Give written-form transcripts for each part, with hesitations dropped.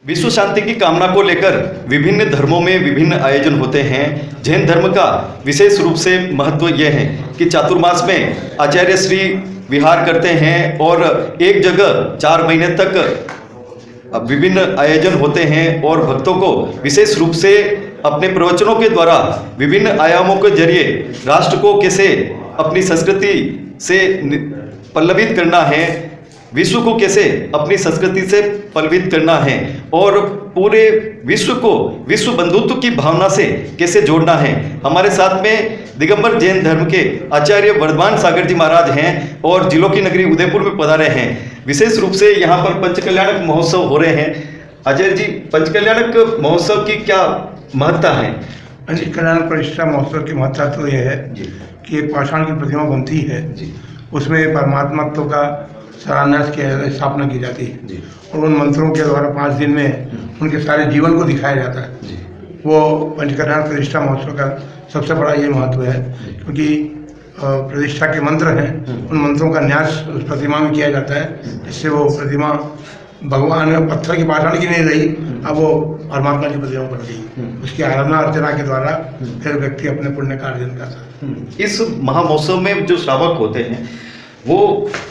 विश्व शांति की कामना को लेकर विभिन्न धर्मों में विभिन्न आयोजन होते हैं। जैन धर्म का विशेष रूप से महत्व यह है कि चातुर्मास में आचार्य श्री विहार करते हैं और एक जगह 4 महीने तक विभिन्न आयोजन होते हैं और भक्तों को विशेष रूप से अपने प्रवचनों के द्वारा विभिन्न आयामों के जरिए राष्ट्र को कैसे अपनी संस्कृति से पल्लवित करना है, विश्व को कैसे अपनी संस्कृति से पल्लवित करना है और पूरे विश्व को विश्व बंधुत्व की भावना से कैसे जोड़ना है। हमारे साथ में दिगंबर जैन धर्म के आचार्य वर्धमान सागर जी महाराज हैं और जिलों की नगरी उदयपुर में पधारे हैं। विशेष रूप से यहाँ पर पंचकल्याणक महोत्सव हो रहे हैं। आचार्य जी, पंचकल्याणक महोत्सव की क्या महत्ता है? पंचकल्याणक प्रतिष्ठा महोत्सव की महत्ता तो यह है कि एक पाषाण की प्रतिमा बनती है, उसमें परमात्मत्व का शिलान्यास किया जाता है, स्थापना की जाती है और उन मंत्रों के द्वारा 5 दिन में उनके सारे जीवन को दिखाया जाता है। वो पंचकल्याण प्रतिष्ठा महोत्सव का सबसे बड़ा ये महत्व है, क्योंकि प्रतिष्ठा के मंत्र हैं, उन मंत्रों का न्यास उस प्रतिमा में किया जाता है, जिससे वो प्रतिमा भगवान पत्थर की पाषाण की नहीं रही, अब वो परमात्मा की प्रतिमा बन गई। उसकी आराधना अर्चना के द्वारा फिर व्यक्ति अपने पुण्य कार्य करता है। इस महामहोत्सव में जो श्रावक होते हैं वो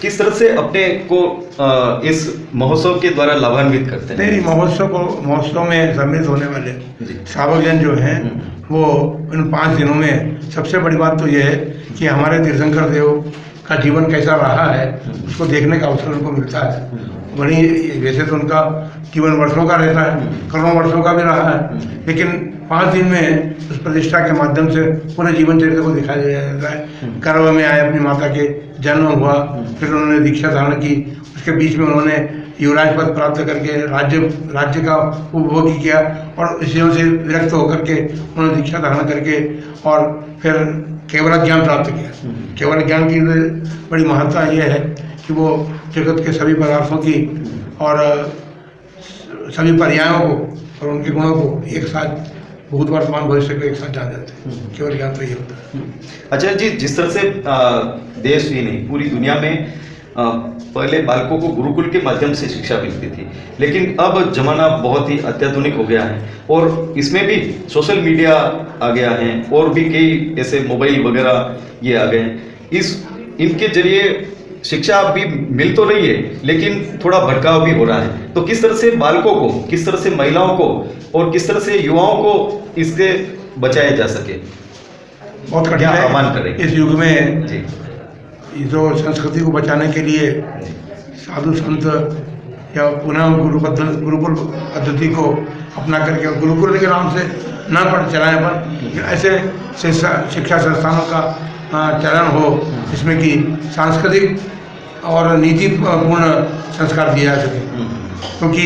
किस तरह से अपने को इस महोत्सव के द्वारा लाभान्वित करते हैं? नहीं, महोत्सव में सम्मिलित होने वाले श्रावकजन जो हैं वो इन 5 दिनों में सबसे बड़ी बात तो यह है कि हमारे तीर्थंकर देव का जीवन कैसा रहा है उसको देखने का अवसर उनको मिलता है। वहीं वैसे तो उनका जीवन वर्षों का रहता है, करोड़ों वर्षों का भी रहा है, लेकिन 5 दिन में उस प्रतिष्ठा के माध्यम से पूरे जीवन चरित्र को दिखाया जाता है। गर्भ में आए, अपनी माता के जन्म हुआ, फिर उन्होंने दीक्षा धारण की, उसके बीच में उन्होंने युवराज पद प्राप्त करके राज्य का उपभोग किया और इसी से विरक्त होकर के उन्होंने दीक्षा धारण करके और फिर केवल ज्ञान प्राप्त किया। केवल ज्ञान की बड़ी महत्ता यह है कि वो जगत के सभी पदार्थों की और सभी पर्यायों को और उनके गुणों को एक साथ भूत वर्तमान भविष्य को एक साथ जान जाते हैं। केवल ज्ञान तो ये होता है। आचार्य जी, जिस तरह से देश ही नहीं पूरी दुनिया में पहले बालकों को गुरुकुल के माध्यम से शिक्षा मिलती थी, लेकिन अब जमाना बहुत ही अत्याधुनिक हो गया है और इसमें भी सोशल मीडिया आ गया है और भी कई ऐसे मोबाइल वगैरह ये आ गए हैं। इनके जरिए शिक्षा भी मिल तो रही है लेकिन थोड़ा भटकाव भी हो रहा है, तो किस तरह से बालकों को, किस तरह से महिलाओं को और किस तरह से युवाओं को इससे बचाया जा सके? बहुत कठिन है आह्वान करें इस युग में जी। जो संस्कृति को बचाने के लिए साधु संत या पुनः गुरुकुल पद्धति को अपना करके गुरुकुल के नाम से न पढ़ चलाने पर ऐसे शिक्षा संस्थानों का चलन हो जिसमें कि सांस्कृतिक और नीति पूर्ण संस्कार दिया जा सके, क्योंकि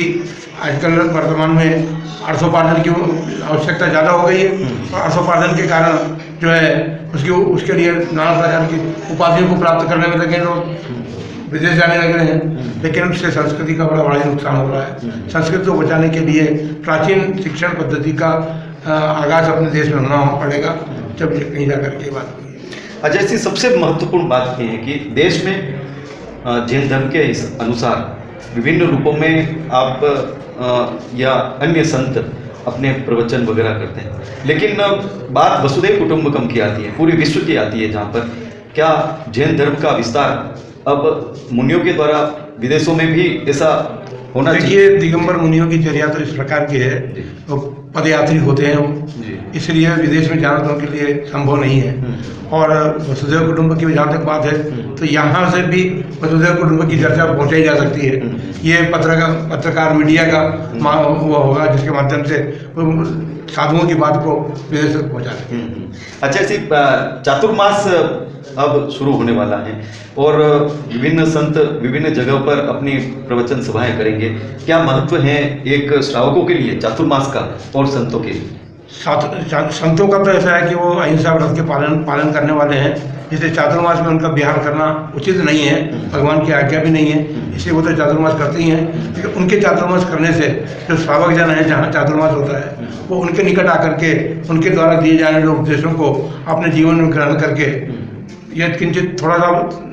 आजकल वर्तमान में अर्थोपार्जन की आवश्यकता ज़्यादा हो गई है और अर्थोपार्जन के कारण जो है उसके लिए नाना प्रकार की उपाधियों को प्राप्त करने में लगे लोग, विदेश जाने लग रहे हैं, लेकिन उससे संस्कृति का बड़ा नुकसान हो रहा है। संस्कृति को बचाने के लिए प्राचीन शिक्षण पद्धति का आगाज अपने देश में होना पड़ेगा, जब कहीं जा करके ये बात होगी। अच्छा, ऐसी सबसे महत्वपूर्ण बात यह है कि देश में जैन धर्म के अनुसार विभिन्न रूपों में आप या अन्य संत अपने प्रवचन वगैरह करते हैं, लेकिन बात वसुधैव कुटुंबकम की आती है, पूरे विश्व की आती है, जहाँ पर क्या जैन धर्म का विस्तार अब मुनियों के द्वारा विदेशों में भी ऐसा होना चाहिए? देखिए, दिगंबर मुनियों की चर्या तो इस प्रकार की है, वो पदयात्री होते हैं वो, इसलिए विदेश में जाना तो उनके लिए संभव नहीं है। और वसुधैव कुटुंब की जहाँ तक बात है तो यहाँ से भी वसुधैव कुटुंब की चर्चा पहुँचाई जा सकती है। ये पत्रकार मीडिया का वो होगा जिसके माध्यम से साधुओं की बात को विदेश तक पहुँचा सकें। अच्छा, ऐसी चातुर्मास अब शुरू होने वाला है और विभिन्न संत विभिन्न जगहों पर अपनी प्रवचन सभाएं करेंगे। क्या महत्व है एक श्रावकों के लिए चातुर्मास का और संतों के लिए? संतों का तो ऐसा है कि वो अहिंसा व्रत के पालन करने वाले हैं, इसलिए चातुर्मास में उनका विहार करना उचित नहीं है, भगवान की आज्ञा भी नहीं है, इसलिए वो तो चातुर्मास करते ही हैं। लेकिन उनके चातुर्मास करने से जो श्रावक जन है जहाँ चातुर्मास होता है वो उनके निकट आकर के उनके द्वारा दिए जाने वाले उपदेशों को अपने जीवन में ग्रहण करके यह किंचित थोड़ा सा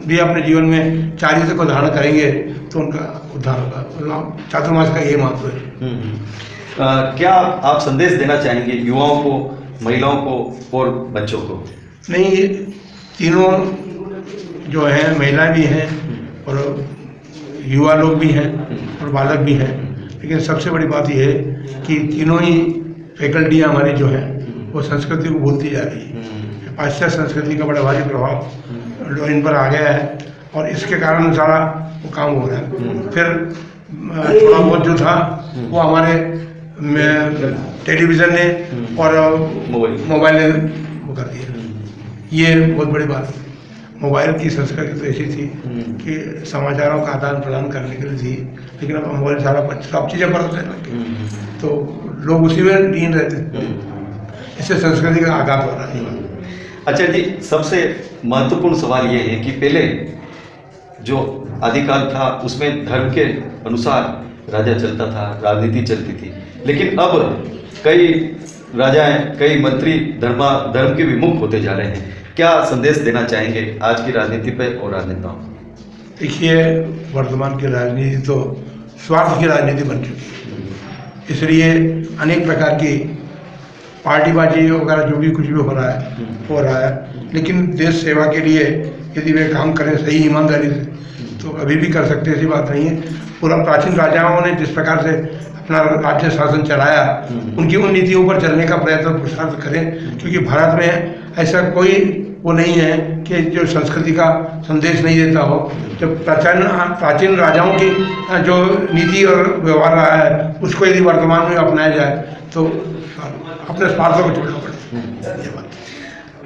भी अपने जीवन में चारित्र को धारण करेंगे तो उनका उद्धार होगा। मतलब चातुर्मास का ये महत्व है। क्या आप संदेश देना चाहेंगे युवाओं को, महिलाओं को और बच्चों को? नहीं, ये तीनों जो हैं, महिलाएं भी हैं और युवा लोग भी हैं और बालक भी हैं, लेकिन सबसे बड़ी बात यह है कि तीनों ही फैकल्टियाँ हमारी जो हैं वो संस्कृति को भूलती जा रही है। पाश्चात्य संस्कृति का बड़ा भारी प्रभाव इन पर आ गया है और इसके कारण सारा वो काम हो रहा है। फिर थोड़ा बहुत जो था वो हमारे टेलीविज़न ने और मोबाइल ने वो कर दिया। ये बहुत बड़ी बात है। मोबाइल की संस्कृति तो ऐसी थी कि समाचारों का आदान प्रदान करने के लिए थी, लेकिन अब मोबाइल सारा सब चीज़ें बरतने लग गई तो लोग उसी में लीन रहते, इससे संस्कृति का आघात हो रहा है। अच्छा जी, सबसे महत्वपूर्ण सवाल ये है कि पहले जो आदिकाल था उसमें धर्म के अनुसार राजा चलता था, राजनीति चलती थी, लेकिन अब कई राजाएं, कई मंत्री धर्म के विमुख होते जा रहे हैं। क्या संदेश देना चाहेंगे आज की राजनीति पे और राजनेताओं? देखिए, वर्तमान की राजनीति तो स्वार्थ की राजनीति बन चुकी है, इसलिए अनेक प्रकार की पार्टीबाजी वगैरह जो भी कुछ भी हो रहा है, लेकिन देश सेवा के लिए यदि वे काम करें सही ईमानदारी से तो अभी भी कर सकते, ऐसी बात नहीं है। पूरा प्राचीन राजाओं ने जिस प्रकार से अपना राज्य शासन चलाया, उनकी उन नीतियों पर चलने का प्रयत्न पुरुषार्थ करें, क्योंकि भारत में ऐसा कोई वो नहीं है कि जो संस्कृति का संदेश नहीं देता हो। जब प्राचीन राजाओं की जो नीति और व्यवहार रहा है उसको यदि वर्तमान में अपनाया जाए तो अपने स्वार्थों को छोड़ना पड़ेगा।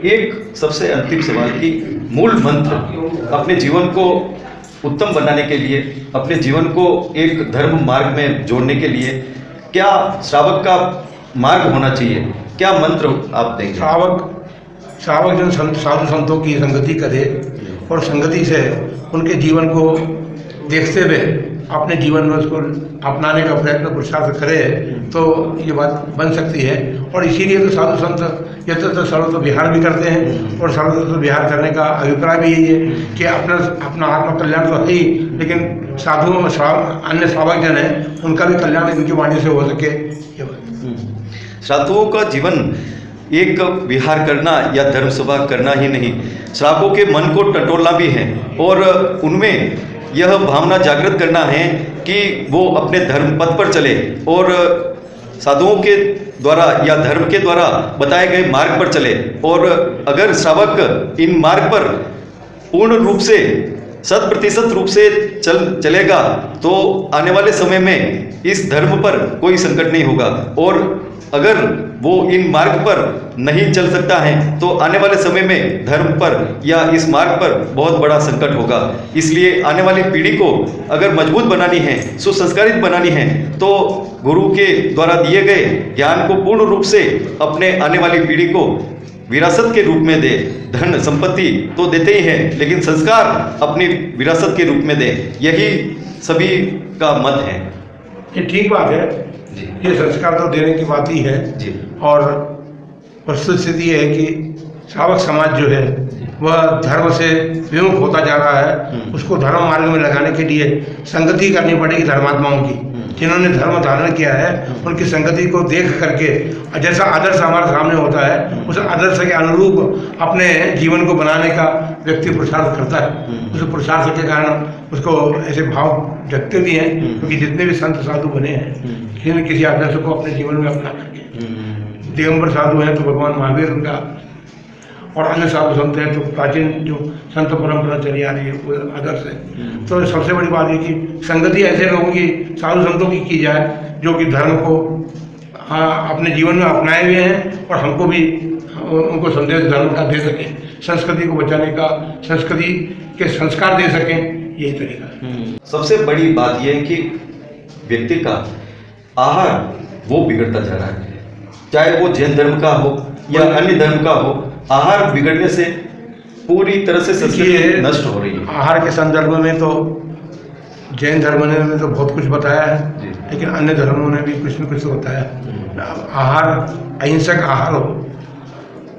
एक सबसे अंतिम सवाल कि मूल मंत्र अपने जीवन को उत्तम बनाने के लिए, अपने जीवन को एक धर्म मार्ग में जोड़ने के लिए क्या श्रावक का मार्ग होना चाहिए? क्या मंत्र आप देंगे? श्रावक जो साधु संतों की संगति करे और संगति से उनके जीवन को देखते हुए अपने जीवन में उसको अपनाने का प्रयत्न पुरुषार्थ करे तो ये बात बन सकती है। और इसीलिए तो साधु संत यत्र सर्वत्र विहार भी करते हैं और सर्वत्र विहार करने का अभिप्राय भी यही है कि अपना आत्म कल्याण तो है ही, लेकिन साधु अन्य श्रावक जन हैं उनका भी कल्याण इनकी वाणी से हो सके। ये बात साधुओं का जीवन एक विहार करना या धर्म सभा करना ही नहीं, श्रावकों के मन को टटोलना भी है और उनमें यह भावना जागृत करना है कि वो अपने धर्म पथ पर चले और साधुओं के द्वारा या धर्म के द्वारा बताए गए मार्ग पर चले। और अगर श्रावक इन मार्ग पर पूर्ण रूप से 100% रूप से चलेगा तो आने वाले समय में इस धर्म पर कोई संकट नहीं होगा, और अगर वो इन मार्ग पर नहीं चल सकता है तो आने वाले समय में धर्म पर या इस मार्ग पर बहुत बड़ा संकट होगा। इसलिए आने वाली पीढ़ी को अगर मजबूत बनानी है, सुसंस्कारित बनानी है, तो गुरु के द्वारा दिए गए ज्ञान को पूर्ण रूप से अपने आने वाली पीढ़ी को विरासत के रूप में दे। धन संपत्ति तो देते ही हैं, लेकिन संस्कार अपनी विरासत के रूप में दे। यही सभी का मत है। ये ठीक बात है, ये संस्कार तो देने की बात ही है जी। और वस्तु स्थिति ये है कि श्रावक समाज जो है वह धर्म से विमुख होता जा रहा है। उसको धर्म मार्ग में लगाने के लिए संगति करनी पड़ेगी धर्मात्माओं की, जिन्होंने धर्म धारण किया है उनकी संगति को देख करके जैसा आदर्श हमारे सामने होता है उस आदर्श के अनुरूप अपने जीवन को बनाने का व्यक्ति पुरुषार्थ करता है। उस पुरुषार्थ के कारण उसको ऐसे भाव जगते भी हैं, क्योंकि जितने भी संत साधु बने हैं किसी न किसी आदर्श को अपने जीवन में अपना करके। दिगंबर साधु हैं तो भगवान महावीर उनका, और अन्य साधु संत हैं तो प्राचीन जो संत परंपरा चली आ रही है वो आदर्श है। तो सबसे बड़ी बात है कि संगति ऐसे लोगों की, साधु संतों की जाए जो कि धर्म को अपने जीवन में अपनाए हुए हैं और हमको भी उनको संदेश धर्म का दे सकें, संस्कृति को बचाने का, संस्कृति के संस्कार दे सकें, यही तरीका है। सबसे बड़ी बात यह है कि व्यक्ति का आहार वो बिगड़ता जा रहा है, चाहे वो जैन धर्म का हो या अन्य धर्म का हो। आहार बिगड़ने से पूरी तरह से संस्कृति नष्ट हो रही है। आहार के संदर्भ में तो जैन धर्म ने तो बहुत कुछ बताया है, लेकिन अन्य धर्मों ने भी कुछ न कुछ बताया। आहार अहिंसक आहार हो,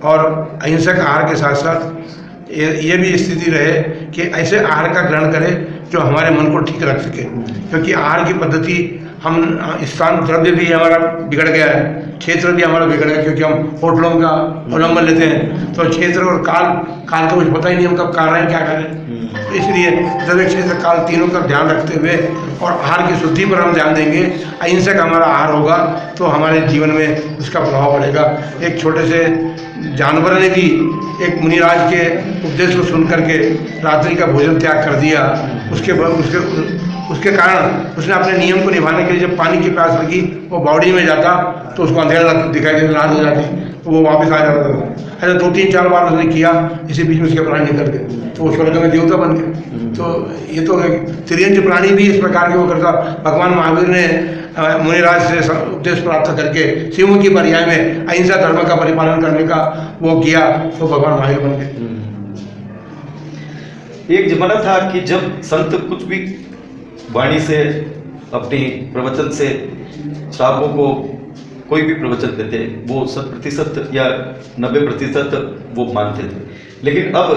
और अहिंसक आहार के साथ साथ ये भी स्थिति रहे कि ऐसे आहार का ग्रहण करें जो हमारे मन को ठीक रख सके, क्योंकि आहार की पद्धति हम स्थान द्रव्य भी हमारा बिगड़ गया है, क्षेत्र भी हमारा बिगड़ गया, क्योंकि हम होटलों का अवलंबन लेते हैं तो क्षेत्र और काल का कुछ पता ही नहीं हम कब कर रहे हैं क्या कर रहे हैं। तो इसलिए द्रव्य क्षेत्र काल तीनों का ध्यान रखते हुए और आहार की शुद्धि पर हम ध्यान देंगे, अहिंसक हमारा आहार होगा तो हमारे जीवन में उसका प्रभाव पड़ेगा। एक छोटे से जानवर ने भी एक मुनिराज के उपदेश को सुन करके रात्रि का भोजन त्याग कर दिया। उसके कारण उसने अपने नियम को निभाने के लिए जब पानी की प्यास लगी वो बावड़ी में जाता तो उसको अंधेरा दिखाई देता, रात हो जाती तो वो वापस आ जाता था। ऐसा 2-3-4 बार उसने किया, इसी बीच में उसके प्राणी निकल गए तो वो स्वर्ग में देवता बन गए। तो ये तो तिर्यंज प्राणी भी इस प्रकार के वो करता। भगवान महावीर ने मुनिराज से उपदेश प्राप्त करके शिवों की पर्याय में अहिंसा धर्म का परिपालन करने का वो किया तो भगवान महावीर बन गए। एक जमाना था कि जब संत कुछ भी वाणी से अपनी प्रवचन से श्रावकों को कोई भी प्रवचन देते वो 100% या 90% वो मानते थे। लेकिन अब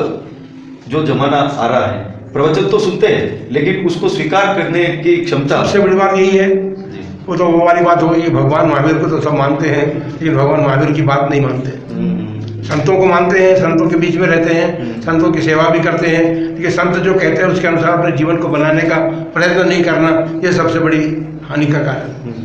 जो जमाना आ रहा है, प्रवचन तो सुनते हैं लेकिन उसको स्वीकार करने की क्षमता, सबसे बड़ी बात यही है। वो तो वो वाली बात हो गई, भगवान महावीर को तो सब मानते हैं लेकिन भगवान महावीर की बात नहीं मानते। संतों को मानते हैं, संतों के बीच में रहते हैं, संतों की सेवा भी करते हैं, लेकिन संत जो कहते हैं उसके अनुसार अपने जीवन को बनाने का प्रयत्न नहीं करना, ये सबसे बड़ी हानि का कारण है।